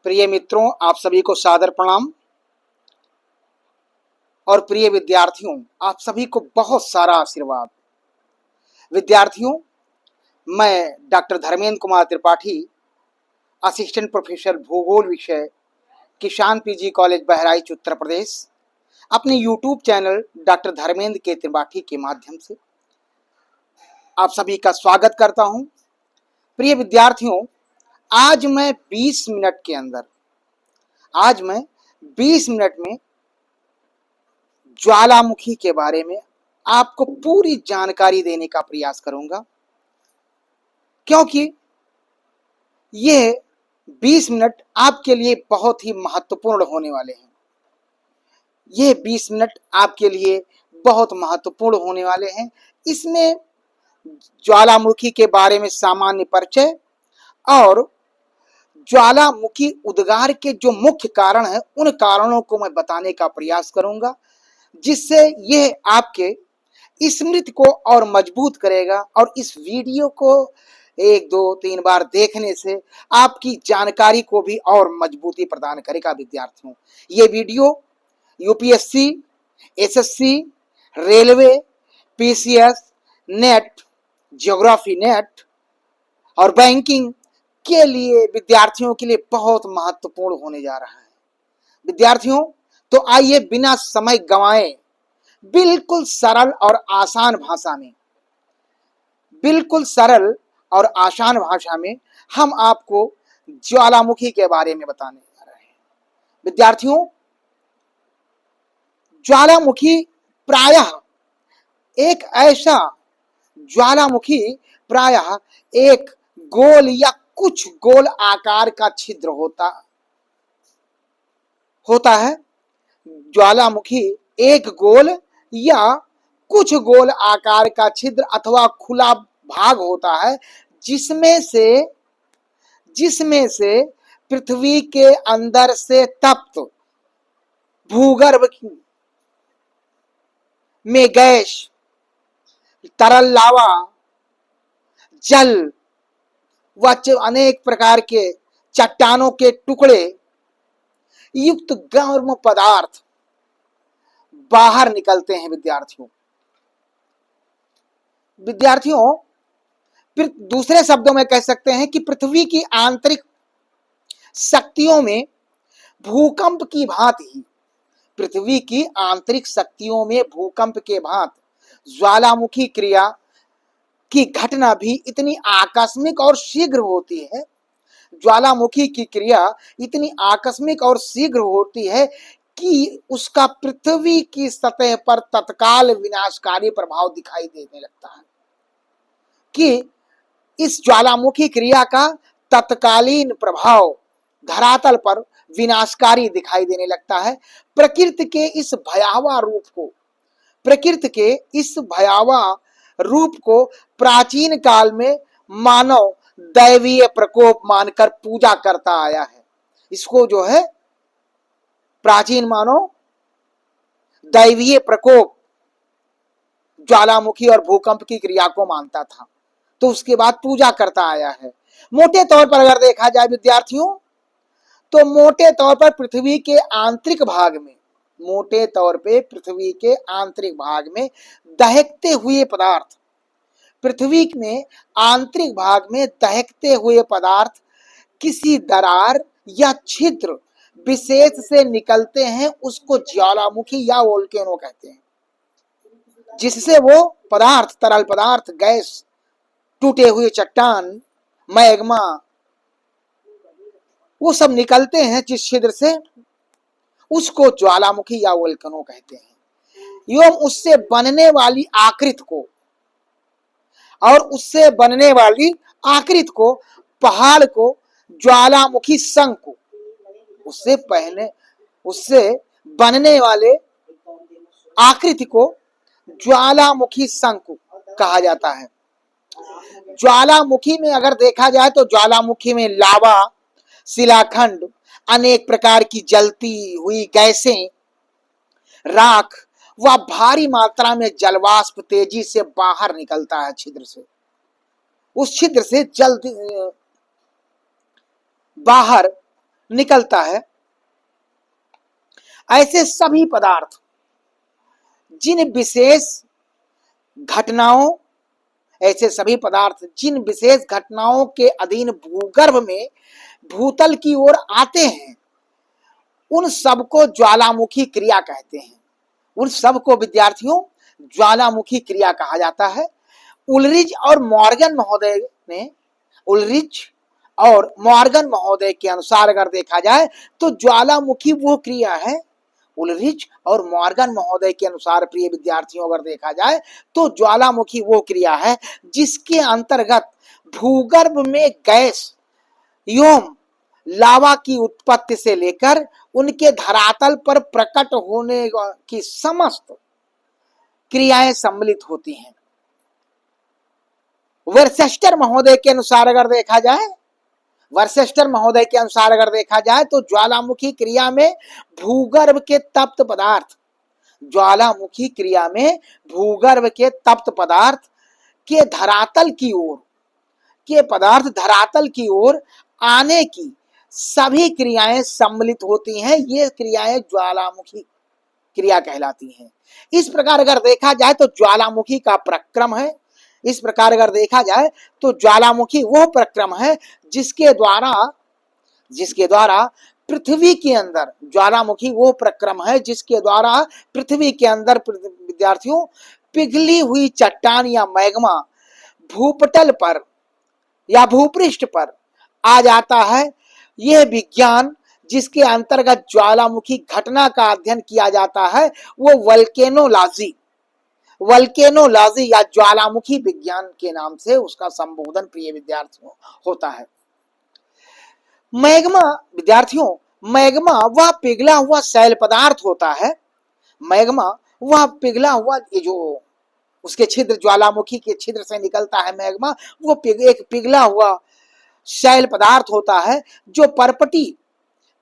प्रिय मित्रों, आप सभी को सादर प्रणाम। और प्रिय विद्यार्थियों, आप सभी को बहुत सारा आशीर्वाद। विद्यार्थियों, मैं doctor Dharmendra Kumar Tripathi, assistant professor भूगोल विषय, किसान पीजी कॉलेज बहराइच उत्तर प्रदेश, अपने यूट्यूब चैनल डॉक्टर धर्मेंद्र के त्रिपाठी के माध्यम से आप सभी का स्वागत करता हूं। प्रिय विद्यार्थियों, आज मैं 20 मिनट में ज्वालामुखी के बारे में आपको पूरी जानकारी देने का प्रयास करूंगा, क्योंकि ये 20 मिनट आपके लिए बहुत ही महत्वपूर्ण होने वाले हैं। ये 20 मिनट आपके लिए बहुत महत्वपूर्ण होने वाले हैं। इसमें ज्वालामुखी के बारे में सामान्य परिचय और ज्वालामुखी उद्गार के जो मुख्य कारण हैं, उन कारणों को मैं बताने का प्रयास करूंगा, जिससे यह आपके स्मृति को और मजबूत करेगा। और इस वीडियो को 1, 2, 3 बार देखने से आपकी जानकारी को भी और मजबूती प्रदान करेगा। विद्यार्थियों, ये video UPSC, SSC, railway, PCS, net, geography net और बैंकिंग के लिए विद्यार्थियों के लिए बहुत महत्वपूर्ण होने जा रहा है। विद्यार्थियों, तो आइए बिना समय गंवाए बिल्कुल सरल और आसान भाषा में हम आपको ज्वालामुखी के बारे में बताने जा रहे हैं। विद्यार्थियों, ज्वालामुखी प्रायः एक गोल या कुछ गोल आकार का छिद्र होता है। ज्वालामुखी एक गोल या कुछ गोल आकार का छिद्र अथवा खुला भाग होता है, जिसमें से पृथ्वी के अंदर से तप्त भूगर्भ में गैस, तरल लावा, जल व अनेक प्रकार के चट्टानों के टुकड़े युक्त गर्म पदार्थ बाहर निकलते हैं। विद्यार्थियों, दूसरे शब्दों में कह सकते हैं कि पृथ्वी की आंतरिक शक्तियों में भूकंप की भांति ज्वालामुखी क्रिया की घटना भी इतनी आकस्मिक और शीघ्र होती है। ज्वालामुखी की क्रिया इतनी आकस्मिक और शीघ्र होती है कि उसका पृथ्वी की सतह पर तत्काल विनाशकारी प्रभाव दिखाई देने लगता है। कि इस ज्वालामुखी क्रिया का तत्कालीन प्रभाव धरातल पर विनाशकारी दिखाई देने लगता है। प्रकृति के इस भयावह रूप को प्राचीन काल में मानव दैवीय प्रकोप मानकर पूजा करता आया है। इसको जो है प्राचीन मानव दैवीय प्रकोप, ज्वालामुखी और भूकंप की क्रिया को मानता था, तो उसके बाद पूजा करता आया है। मोटे तौर पर अगर देखा जाए विद्यार्थियों, तो मोटे तौर पर पृथ्वी के आंतरिक भाग में दहकते हुए पदार्थ किसी दरार या छिद्र विशेष से निकलते हैं, उसको ज्वालामुखी या वोल्केनो कहते हैं। जिससे वो पदार्थ, तरल पदार्थ, गैस, टूटे हुए चट्टान, मैग्मा, वो सब निकलते हैं जिस छिद्र से, उसको ज्वालामुखी या वोल्केनो कहते हैं। एवं उससे बनने वाली आकृति को पहाड़ को ज्वालामुखी शंकु, उससे बनने वाले आकृति को ज्वालामुखी शंकु कहा जाता है। ज्वालामुखी में अगर देखा जाए तो ज्वालामुखी में लावा, शिलाखंड, अनेक प्रकार की जलती हुई गैसें, राख व भारी मात्रा में जलवाष्प तेजी से बाहर निकलता है छिद्र से। उस छिद्र से जल्दी बाहर निकलता है, ऐसे सभी पदार्थ जिन विशेष घटनाओं ऐसे सभी पदार्थ जिन विशेष घटनाओं के अधीन भूगर्भ में भूतल की ओर आते हैं, उन सबको ज्वालामुखी क्रिया कहते हैं। उन सबको विद्यार्थियों ज्वालामुखी क्रिया कहा जाता है। उलरिज और मॉर्गन महोदय ने उलरिज और मॉर्गन महोदय के अनुसार अगर देखा जाए तो ज्वालामुखी वो क्रिया है, उलरिज और मॉर्गन महोदय के अनुसार प्रिय विद्यार्थियों अगर देखा जाए तो ज्वालामुखी वो क्रिया है जिसके अंतर्गत भूगर्भ में गैस एवं लावा की उत्पत्ति से लेकर उनके धरातल पर प्रकट होने की समस्त क्रियाएं सम्मिलित होती हैं। वर्सेस्टर महोदय के अनुसार अगर देखा जाए वर्सेस्टर महोदय के अनुसार अगर देखा जाए तो ज्वालामुखी क्रिया में भूगर्भ के तप्त पदार्थ ज्वालामुखी क्रिया में भूगर्भ के तप्त पदार्थ के धरातल की ओर के पदार्थ धरातल की ओर आने की सभी क्रियाएं सम्मिलित होती हैं। ये क्रियाएं ज्वालामुखी क्रिया कहलाती हैं। इस प्रकार अगर देखा जाए तो ज्वालामुखी का प्रक्रम है। इस प्रकार अगर देखा जाए तो ज्वालामुखी वह प्रक्रम है जिसके द्वारा पृथ्वी के अंदर ज्वालामुखी वो प्रक्रम है जिसके द्वारा पृथ्वी के अंदर विद्यार्थियों पिघली हुई चट्टान या मैग्मा भूपटल पर या भूपृष्ठ पर आ जाता है। यह विज्ञान जिसके अंतर्गत ज्वालामुखी घटना का अध्ययन किया जाता है वो वल्केनोलॉजी या ज्वालामुखी विज्ञान के नाम से उसका संबोधन प्रिय विद्यार्थियों होता है। मैग्मा विद्यार्थियों मैग्मा वह पिघला हुआ शैल पदार्थ होता है। मैग्मा वह पिघला हुआ जो उसके छिद्र ज्वालामुखी के छिद्र से निकलता है मैग्मा वो एक पिघला हुआ शैल पदार्थ होता है जो परपटी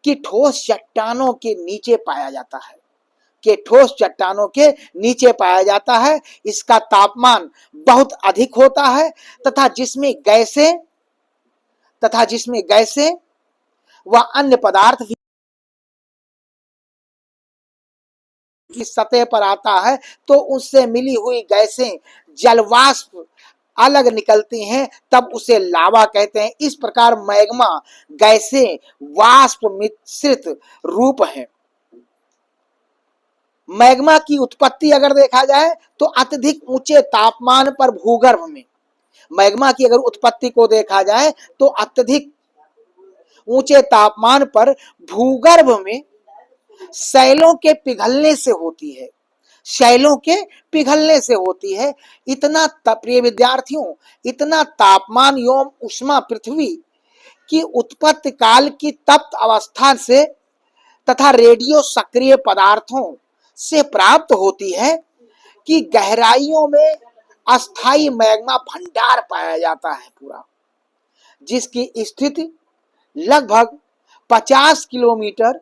की ठोस चट्टानों के नीचे पाया जाता है इसका तापमान बहुत अधिक होता है तथा जिसमें गैसें व अन्य पदार्थ की सतह पर आता है तो उससे मिली हुई गैसें जलवाष्प अलग निकलती हैं, तब उसे लावा कहते हैं। इस प्रकार मैग्मा गैसें वाष्प मिश्रित रूप है। मैग्मा की उत्पत्ति अगर देखा जाए तो अत्यधिक ऊंचे तापमान पर भूगर्भ में मैग्मा की अगर उत्पत्ति को देखा जाए तो अत्यधिक ऊंचे तापमान पर भूगर्भ में शैलों के पिघलने से होती है। इतना प्रिय विद्यार्थियों इतना तापमान एवं उष्मा पृथ्वी की उत्पत्ति काल की तप्त अवस्था से तथा रेडियो सक्रिय पदार्थों से प्राप्त होती है कि गहराइयों में अस्थाई मैग्मा भंडार पाया जाता है पूरा, जिसकी स्थिति लगभग 50 किलोमीटर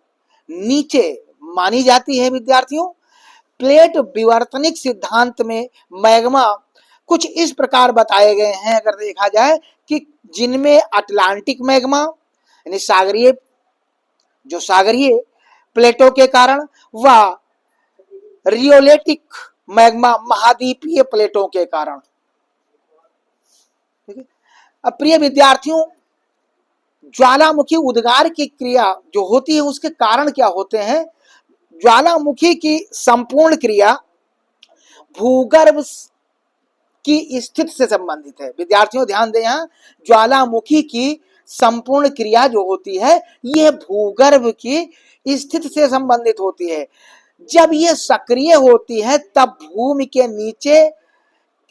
नीचे मानी जाती है। विद्यार्थियों प्लेट विवर्तनिक सिद्धांत में मैग्मा कुछ इस प्रकार बताए गए हैं अगर देखा जाए कि जिनमें अटलांटिक मैग्मा यानी सागरीय प्लेटों के कारण व रियोलेटिक मैग्मा महाद्वीपीय प्लेटों के कारण। ठीक है, अब प्रिय विद्यार्थियों ज्वालामुखी उद्गार की क्रिया जो होती है उसके कारण क्या होते हैं। ज्वालामुखी की संपूर्ण क्रिया भूगर्भ की स्थिति से संबंधित है। विद्यार्थियों ध्यान दें, यहाँ ज्वालामुखी की संपूर्ण क्रिया जो होती है यह भूगर्भ की स्थिति से संबंधित होती है। जब यह सक्रिय होती है तब भूमि के नीचे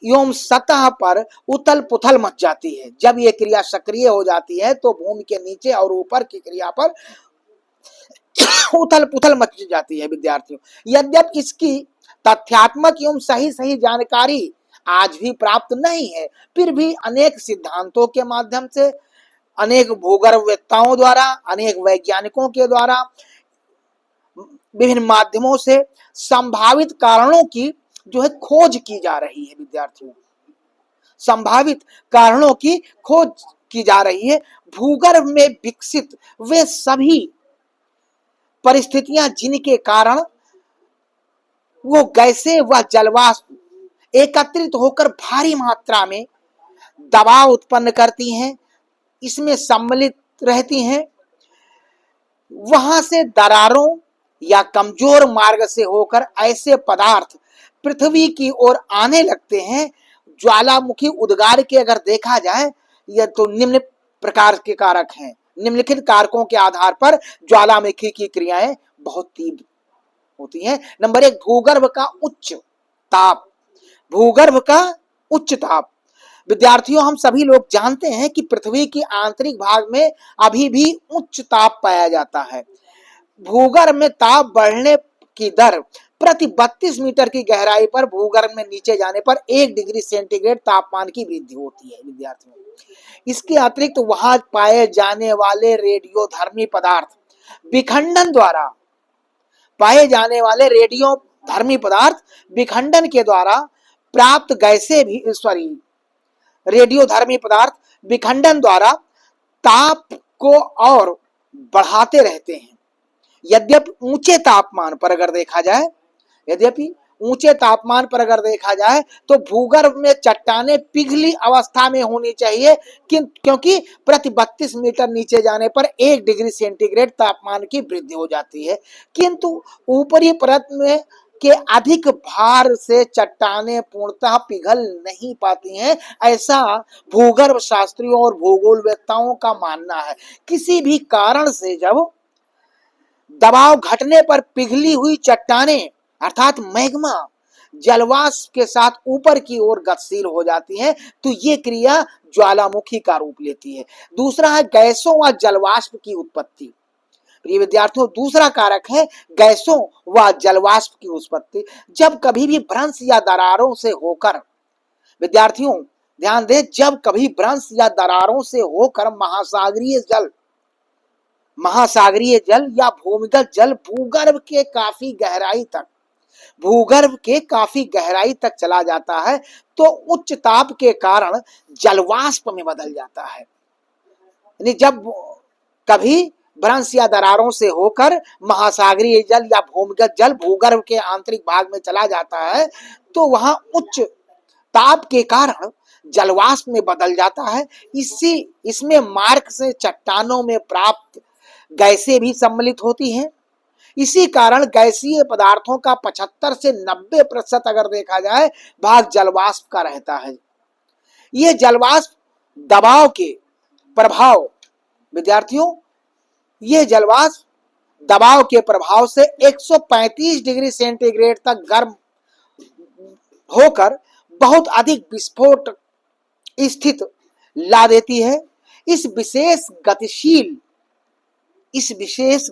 एवं सतह पर उथल पुथल मच जाती है। जब यह क्रिया सक्रिय हो जाती है तो भूमि के नीचे और ऊपर की क्रिया पर उथल पुथल मच जाती है। विद्यार्थियों यद्यपि इसकी तथ्यात्मक एवं सही जानकारी आज भी प्राप्त नहीं है, फिर भी अनेक सिद्धांतों के माध्यम से अनेक भूगर्भवेत्ताओं द्वारा अनेक वैज्ञानिकों के द्वारा विभिन्न माध्यमों से संभावित कारणों की जो है खोज की जा रही है। विद्यार्थियों संभावित कारणों की खोज की जा रही है। भूगर्भ में विकसित वे सभी परिस्थितियां जिनके कारण वो गैसें व जलवाष्प एकत्रित होकर भारी मात्रा में दबाव उत्पन्न करती हैं, इसमें सम्मिलित रहती हैं, वहां से दरारों या कमजोर मार्ग से होकर ऐसे पदार्थ पृथ्वी की ओर आने लगते हैं। ज्वालामुखी उद्गार के अगर देखा जाए यह तो निम्न प्रकार के कारक हैं। निम्नलिखित कारकों के आधार पर ज्वालामुखी की क्रियाएं बहुत तीव्र होती हैं। नंबर 1, भूगर्भ का उच्च ताप। भूगर्भ का उच्च ताप। विद्यार्थियों, हम सभी लोग जानते हैं कि पृथ्वी की आंतरिक भाग में अभी भी उच्च ताप पाया जाता है। भूगर्भ में ताप बढ़ने की दर प्रति 32 मीटर की गहराई पर भूगर्भ में नीचे जाने पर 1 डिग्री सेंटीग्रेड तापमान की वृद्धि होती है। विद्यार्थियों, इसके अतिरिक्त वहां पाए जाने वाले रेडियोधर्मी पदार्थ विखंडन द्वारा पाए जाने वाले रेडियोधर्मी पदार्थ विखंडन के द्वारा प्राप्त गैसें भी रेडियोधर्मी पदार्थ विखंडन द्वारा ताप को और बढ़ाते रहते हैं। यद्यपि ऊंचे तापमान पर अगर देखा जाए तो भूगर्भ में चट्टानें पिघली अवस्था में होनी चाहिए, क्योंकि प्रति 32 मीटर नीचे जाने पर 1 डिग्री सेंटीग्रेड तापमान की वृद्धि हो जाती है। किंतु ऊपरी परत में के अधिक भार से चट्टानें पूर्णतः पिघल नहीं पाती हैं, ऐसा भूगर्भ शास्त्रियों और भूगोलवेत्ताओं का मानना है। किसी भी कारण से जब दबाव घटने पर पिघली हुई चट्टानें अर्थात मैग्मा जलवाष्प के साथ ऊपर की ओर गतिशील हो जाती हैं, तो ये क्रिया ज्वालामुखी का रूप लेती है। दूसरा है गैसों व जलवाष्प की उत्पत्ति। प्रिय विद्यार्थियों, दूसरा कारक है गैसों व जलवाष्प की उत्पत्ति। जब कभी भी भ्रंश या दरारों से होकर, विद्यार्थियों ध्यान दें, जब कभी भ्रंश या दरारों से होकर महासागरीय जल या भूमिगत जल भूगर्भ के काफी गहराई तक चला जाता है, तो उच्च ताप के कारण जलवाष्प में बदल जाता है। यानी जब कभी भ्रंश या दरारों से होकर महासागरीय जल या भूमिगत जल भूगर्भ के आंतरिक भाग में चला जाता है, तो वहां उच्च ताप के कारण जलवाष्प में बदल जाता है। इसमें मार्ग से चट्टानों में प्राप्त गैसें भी सम्मिलित होती हैं। इसी कारण गैसीय पदार्थों का 75 से 90% अगर देखा जाए भाग जलवाष्प का रहता है। ये जलवाष्प दबाव के प्रभाव, विद्यार्थियों, ये जलवाष्प दबाव के प्रभाव से 135 डिग्री सेंटीग्रेड तक गर्म होकर बहुत अधिक विस्फोट स्थिति ला देती है। इस विशेष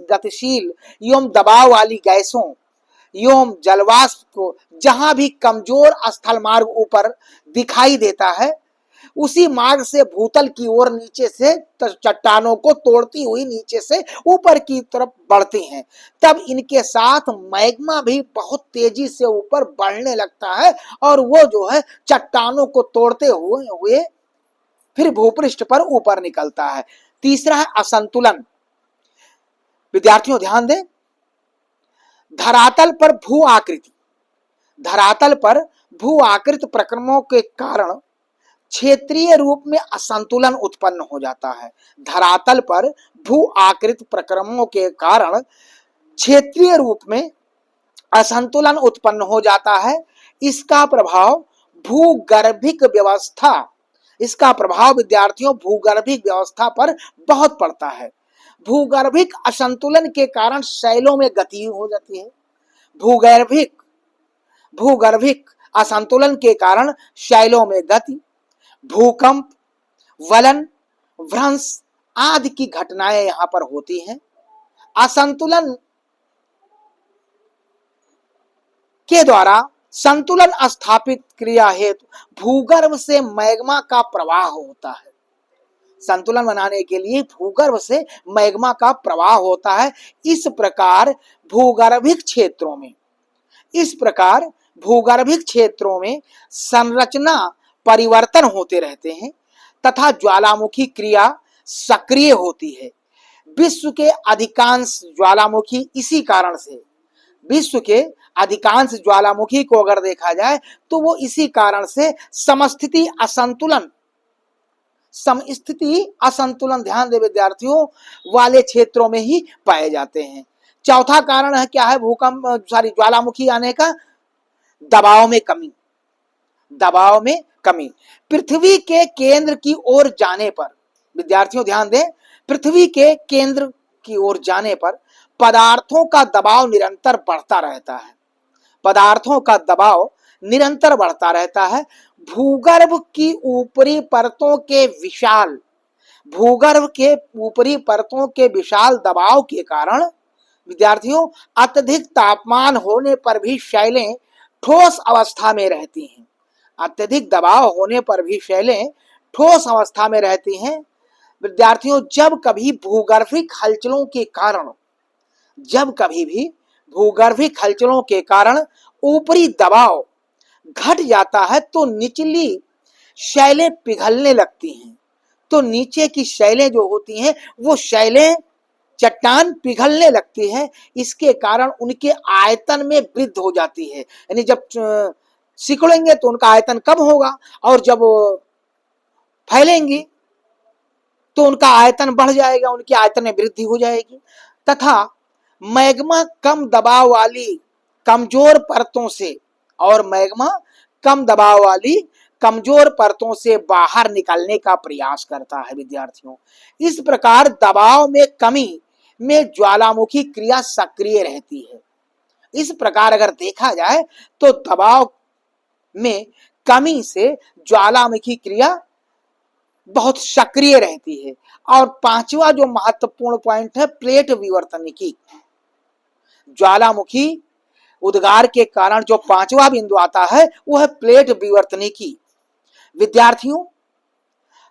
गतिशील एवं दबाव वाली गैसों एवं जलवाष्प को जहां भी कमजोर स्थल मार्ग ऊपर दिखाई देता है, उसी मार्ग से भूतल की ओर नीचे से चट्टानों को तोड़ती हुई नीचे से ऊपर की तरफ बढ़ती हैं। तब इनके साथ मैग्मा भी बहुत तेजी से ऊपर बढ़ने लगता है और वो जो है चट्टानों को तोड़ते हुए फिर भूपृष्ठ पर ऊपर निकलता है। तीसरा है असंतुलन। विद्यार्थियों ध्यान दें, धरातल पर भू आकृति प्रक्रमों के कारण क्षेत्रीय रूप में असंतुलन उत्पन्न हो जाता है। धरातल पर भू आकृति प्रक्रमों के कारण क्षेत्रीय रूप में असंतुलन उत्पन्न हो जाता है। इसका प्रभाव विद्यार्थियों भूगर्भिक व्यवस्था पर बहुत पड़ता है। भूगर्भिक असंतुलन के कारण शैलों में गति हो जाती है। भूगर्भिक असंतुलन के कारण शैलों में गति, भूकंप, वलन, भ्रंश आदि की घटनाएं यहां पर होती हैं। असंतुलन के द्वारा संतुलन स्थापित क्रिया हेतु भूगर्भ से मैग्मा का प्रवाह होता है। संतुलन बनाने के लिए भूगर्भ से मैग्मा का प्रवाह होता है। इस प्रकार भूगर्भिक क्षेत्रों में संरचना परिवर्तन होते रहते हैं। तथा ज्वालामुखी क्रिया सक्रिय होती है। विश्व के अधिकांश ज्वालामुखी इसी कारण से, विश्व के अधिकांश ज्वालामुखी को अगर देखा जाए तो वो इसी कारण से समस्थिति असंतुलन, ध्यान दे विद्यार्थियों, वाले क्षेत्रों में ही पाए जाते हैं। चौथा कारण है क्या है ज्वालामुखी आने का? दबाव में कमी। दबाव में कमी। पृथ्वी के केंद्र की ओर जाने पर, विद्यार्थियों ध्यान दें, पृथ्वी के केंद्र की ओर जाने पर पदार्थों का दबाव निरंतर बढ़ता रहता है। पदार्थों का दबाव निरंतर बढ़ता रहता है। भूगर्भ की ऊपरी परतों के विशाल दबाव के कारण विद्यार्थियों अत्यधिक तापमान होने पर भी शैलें ठोस अवस्था में रहती हैं। अत्यधिक दबाव होने पर भी शैलें ठोस अवस्था में रहती हैं। विद्यार्थियों जब कभी भूगर्भिक हलचलों के कारण ऊपरी दबाव घट जाता है तो निचली शैलें पिघलने लगती हैं। तो नीचे की शैलें जो होती हैं वो शैलें चट्टान पिघलने लगती है। इसके कारण उनके आयतन में वृद्धि हो जाती है। यानी जब सिकुड़ेंगे तो उनका आयतन कम होगा और जब फैलेंगी तो उनका आयतन बढ़ जाएगा, उनके आयतन में वृद्धि हो जाएगी। तथा मैग्मा कम दबाव वाली कमजोर परतों से बाहर निकलने का प्रयास करता है। विद्यार्थियों इस प्रकार दबाव में कमी में ज्वालामुखी क्रिया सक्रिय रहती है। इस प्रकार अगर देखा जाए तो दबाव में कमी से ज्वालामुखी क्रिया बहुत सक्रिय रहती है। और पांचवा जो महत्वपूर्ण पॉइंट है, प्लेट विवर्तनिकी। ज्वालामुखी उद्गार के कारण जो पांचवा बिंदु आता है वो है प्लेट विवर्तनिकी। विद्यार्थियों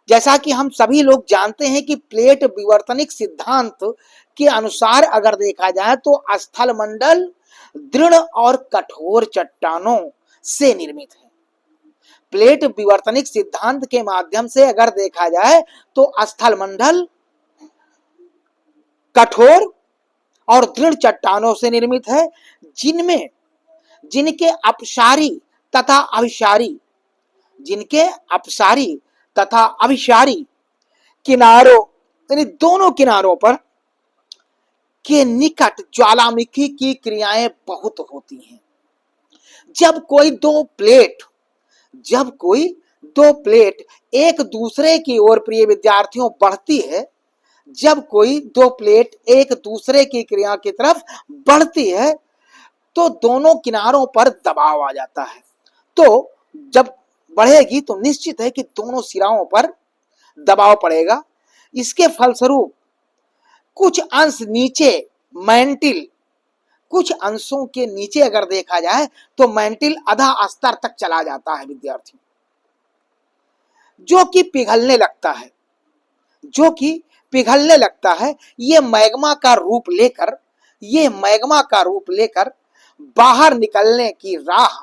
जैसा कि हम सभी लोग जानते हैं कि प्लेट विवर्तनिक सिद्धांत के अनुसार अगर देखा जाए तो स्थल मंडल दृढ़ और कठोर चट्टानों से निर्मित है। प्लेट विवर्तनिक सिद्धांत के माध्यम से अगर देखा जाए तो स्थल मंडल कठोर और दृढ़ चट्टानों से निर्मित है, जिनके अपसारी तथा अभिसारी किनारों यानी दोनों किनारों पर के निकट ज्वालामुखी की क्रियाएं बहुत होती हैं। जब कोई दो प्लेट एक दूसरे की ओर, प्रिय विद्यार्थियों, बढ़ती है, जब कोई दो प्लेट एक दूसरे की क्रिया की तरफ बढ़ती है तो दोनों किनारों पर दबाव आ जाता है। तो जब बढ़ेगी तो निश्चित है कि दोनों सिराओं पर दबाव पड़ेगा। इसके फलस्वरूप कुछ अंशों के नीचे अगर देखा जाए तो मैंटिल आधा स्तर तक चला जाता है विद्यार्थियों, जो कि पिघलने लगता है। ये मैग्मा का रूप लेकर बाहर निकलने की राह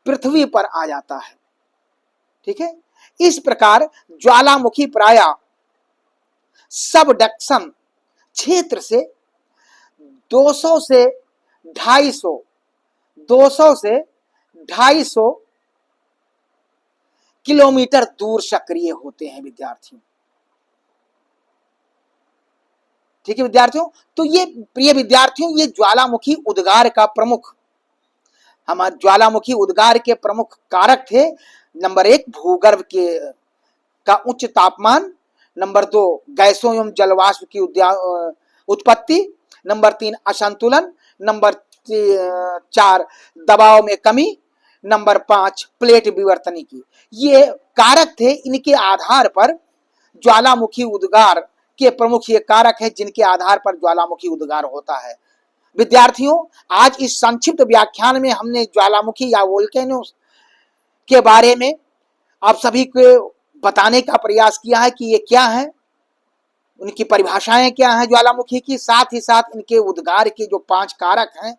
पृथ्वी पर आ जाता है। ठीक है, इस प्रकार ज्वालामुखी प्रायः सबडक्शन क्षेत्र से 200 से 250 किलोमीटर दूर सक्रिय होते हैं विद्यार्थियों। ठीक है विद्यार्थियों, तो ये प्रिय विद्यार्थियों ये ज्वालामुखी उद्गार के प्रमुख कारक थे। नंबर 1 भूगर्भ का उच्च तापमान, नंबर 2 गैसों एवं जलवाष्प की उत्पत्ति, नंबर 3 असंतुलन, नंबर 4 दबाव में कमी, नंबर 5 प्लेट विवर्तनिकी। ये कारक थे। इनके आधार पर ज्वालामुखी उद्गार के प्रमुख ये कारक है जिनके आधार पर ज्वालामुखी उद्गार होता है। विद्यार्थियों आज इस संक्षिप्त व्याख्यान में हमने ज्वालामुखी या वोल्केनो के बारे में आप सभी को बताने का प्रयास किया है कि ये क्या है, उनकी परिभाषाएं क्या हैं ज्वालामुखी की, साथ ही साथ इनके उद्गार के जो 5 कारक हैं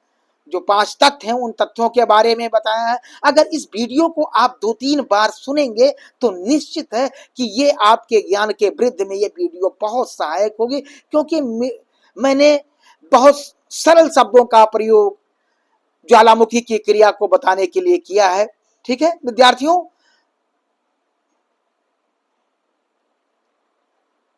जो 5 तथ्य हैं उन तथ्यों के बारे में बताया है। अगर इस वीडियो को आप 2-3 बार सुनेंगे तो निश्चित है कि ये आपके ज्ञान के वृद्धि में ये वीडियो बहुत सहायक होगी, क्योंकि मैंने बहुत सरल शब्दों का प्रयोग ज्वालामुखी की क्रिया को बताने के लिए किया है। ठीक है विद्यार्थियों,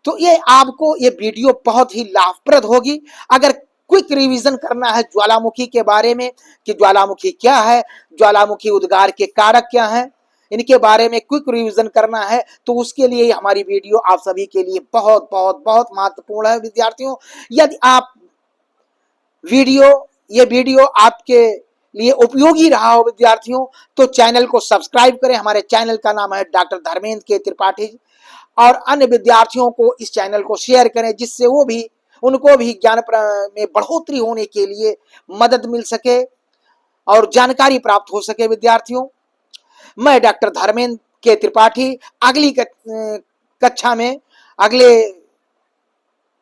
तो ये आपको ये वीडियो बहुत ही लाभप्रद होगी। अगर क्विक रिवीजन करना है ज्वालामुखी के बारे में कि ज्वालामुखी क्या है, ज्वालामुखी उद्गार के कारक क्या हैं, इनके बारे में क्विक रिवीजन करना है तो उसके लिए हमारी वीडियो आप सभी के लिए बहुत बहुत बहुत महत्वपूर्ण है विद्यार्थियों। यदि आप ये वीडियो आपके लिए उपयोगी रहा हो विद्यार्थियों, तो चैनल को सब्सक्राइब करें। हमारे चैनल का नाम है डॉक्टर धर्मेंद्र के त्रिपाठी, और अन्य विद्यार्थियों को इस चैनल को शेयर करें, जिससे उनको भी ज्ञान में बढ़ोतरी होने के लिए मदद मिल सके और जानकारी प्राप्त हो सके विद्यार्थियों। मैं डॉक्टर धर्मेंद्र के त्रिपाठी अगली कक्षा में, अगले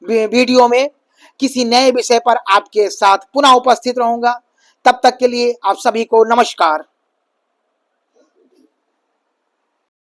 वीडियो में किसी नए विषय पर आपके साथ पुनः उपस्थित रहूंगा। तब तक के लिए आप सभी को नमस्कार।